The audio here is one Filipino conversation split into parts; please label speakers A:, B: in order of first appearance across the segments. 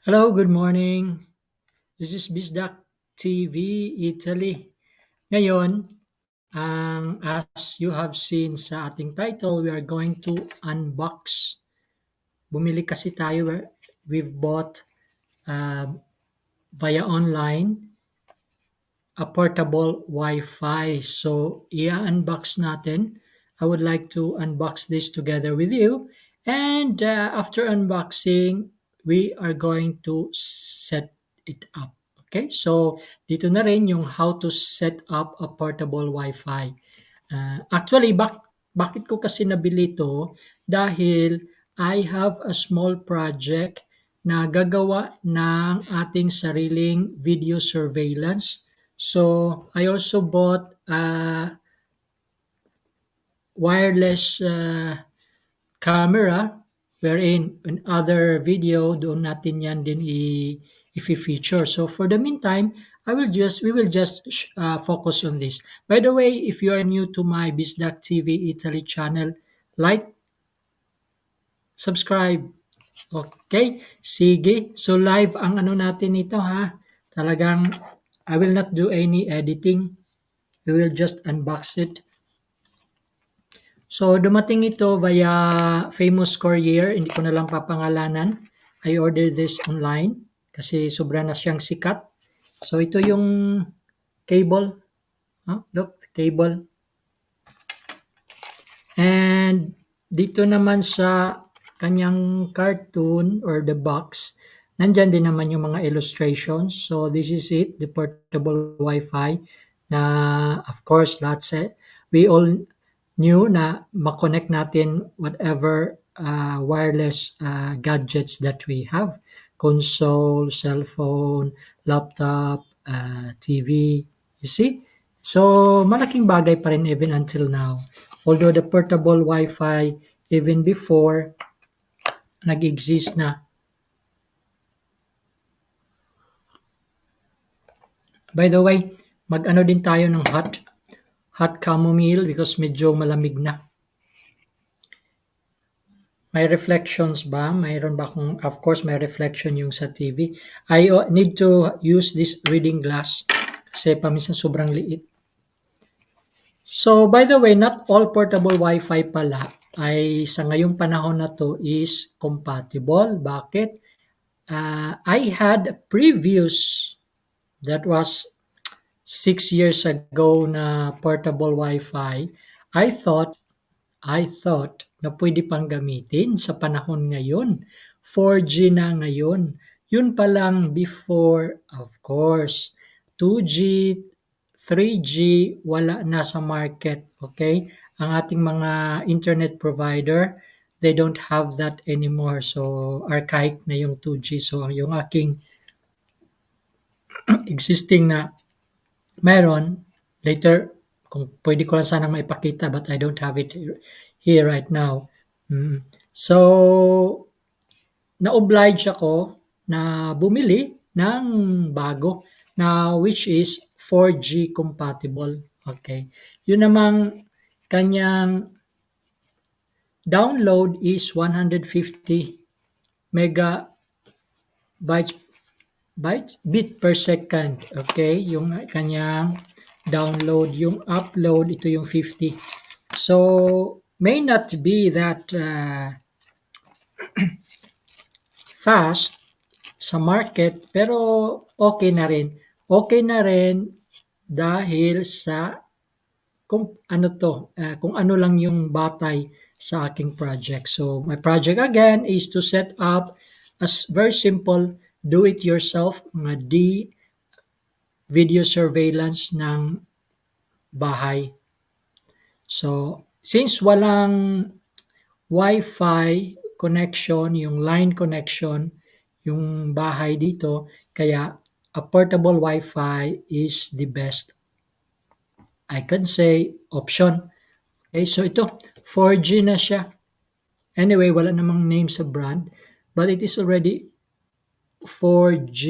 A: Hello, good morning. This is Bisdak TV Italy. Ngayon, as you have seen sa ating title, we are going to unbox. Bumili kasi tayo, we've bought uh, via online a portable Wi-Fi. So, i-unbox natin. I would like to unbox this together with you. And after unboxing, we are going to set it up. Okay? So, dito na rin yung how to set up a portable Wi-Fi. Actually, bakit ko kasi nabili ito? Dahil I have a small project na gagawa ng ating sariling video surveillance. So, I also bought a wireless camera wherein in other video doon natin yan din i-feature. So for the meantime, we will just focus on this. By the way, if you are new to my Bisdak TV Italy channel, like, subscribe. Okay? Sige. So live ang ano natin ito ha. Talagang I will not do any editing. We will just unbox it. So, dumating ito via famous courier, hindi ko na lang papangalanan. I ordered this online kasi sobra na siyang sikat. So, ito yung cable. Look, cable. And dito naman sa kanyang cartoon or the box, nandyan din naman yung mga illustrations. So, this is it, the portable Wi-Fi na of course, we all knew na makonect natin whatever wireless gadgets that we have. Console, cellphone, laptop, TV, you see? So, malaking bagay pa rin even until now. Although the portable Wi-Fi even before nag-exist na. By the way, mag-ano din tayo ng hot chamomile because medyo malamig na. May reflections ba? Mayroon ba kung of course may reflection yung sa TV. I need to use this reading glass kasi paminsan sobrang liit. So by the way, not all portable Wi-Fi pala ay sa ngayong panahon na to is compatible. Bakit? I had a previous that was 6 years ago na portable Wi-Fi. I thought I thought na pwede pang gamitin sa panahon ngayon. 4G na ngayon. Yun pa lang before, of course, 2G, 3G, wala na sa market. Okay? Ang ating mga internet provider, they don't have that anymore. So, archaic na yung 2G. So, yung aking existing na meron, later, kung pwede ko lang sanang maipakita but I don't have it here right now. So, na-oblige ako na bumili ng bago na which is 4G compatible. Okay. Yun namang kanyang download is 150 megabytes bit per second. Okay, yung kanyang download, yung upload, ito yung 50. So, may not be that fast sa market, pero okay na rin. Okay na rin dahil sa kung ano kung ano lang yung batay sa aking project. So, my project again is to set up as very simple do it yourself mga video surveillance ng bahay. So, since walang Wi-Fi connection, yung line connection, yung bahay dito, kaya a portable Wi-Fi is the best, I can say, option. Okay, so ito, 4G na siya. Anyway, wala namang name sa brand, but it is already 4G.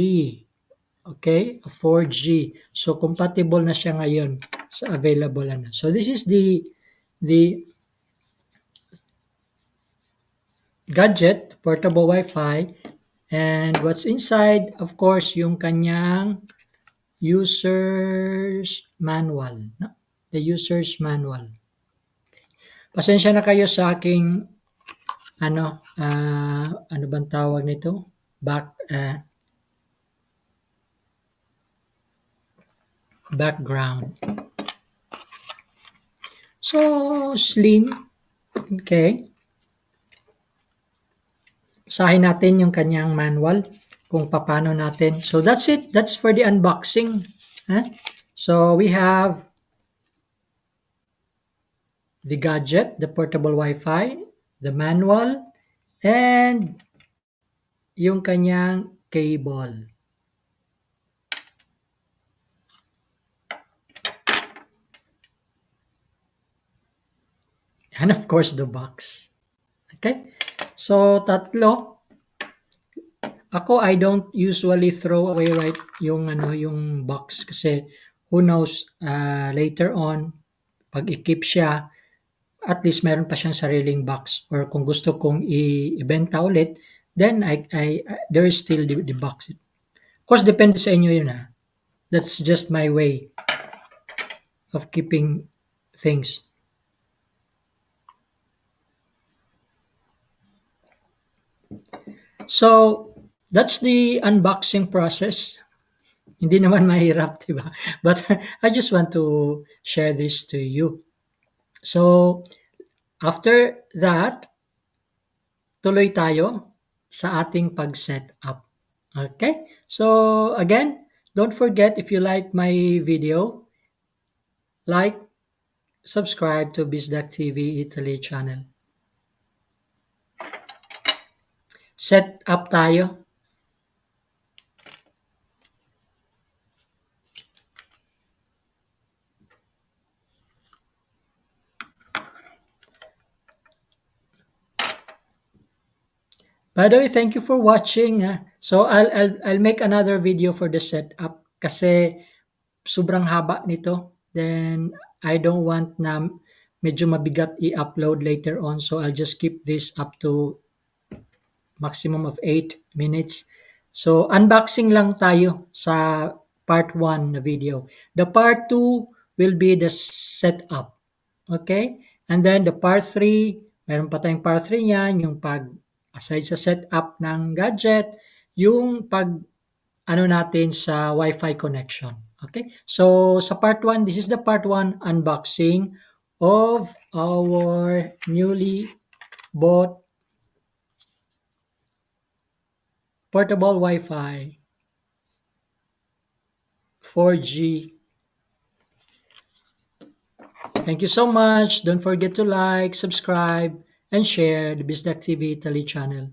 A: Okay, 4G. So compatible na siya ngayon sa available na. So this is the gadget, portable Wi-Fi, And what's inside, of course, yung kanyang user's manual. No? The user's manual. Pasensya na kayo sa aking ano bang tawag nito? Background. So, slim. Okay. Basahin natin yung kanyang manual kung paano natin. So, that's it. That's for the unboxing. Huh? So, we have the gadget, the portable Wi-Fi, the manual, and yung kanyang cable. And of course, the box. Okay? So, tatlo. Ako, I don't usually throw away yung box kasi who knows, later on, pag i-keep siya, at least meron pa siyang sariling box or kung gusto kong ibenta ulit, then there is still the box. Of course, depende sa inyo yun ha. That's just my way of keeping things. So, that's the unboxing process. Hindi naman mahirap, di ba? But I just want to share this to you. So, after that, tuloy tayo sa ating pag-set up. Okay? So, again, don't forget if you like my video, like, subscribe to Bizdak TV Italy channel. Set up tayo. By the way, thank you for watching. So I'll make another video for the setup kasi sobrang haba nito. Then I don't want na medyo mabigat i-upload later on. So I'll just keep this up to maximum of 8 minutes. So unboxing lang tayo sa part 1 na video. The part 2 will be the setup. Okay? And then the part 3, meron pa tayong part 3 niyan, yung pag aside sa setup ng gadget, yung pag ano natin sa Wi-Fi connection. Okay? So sa part 1, this is the part 1 unboxing of our newly bought portable Wi-Fi 4G. Thank you so much. Don't forget to like, subscribe, and share the Bizdak TV Italy channel.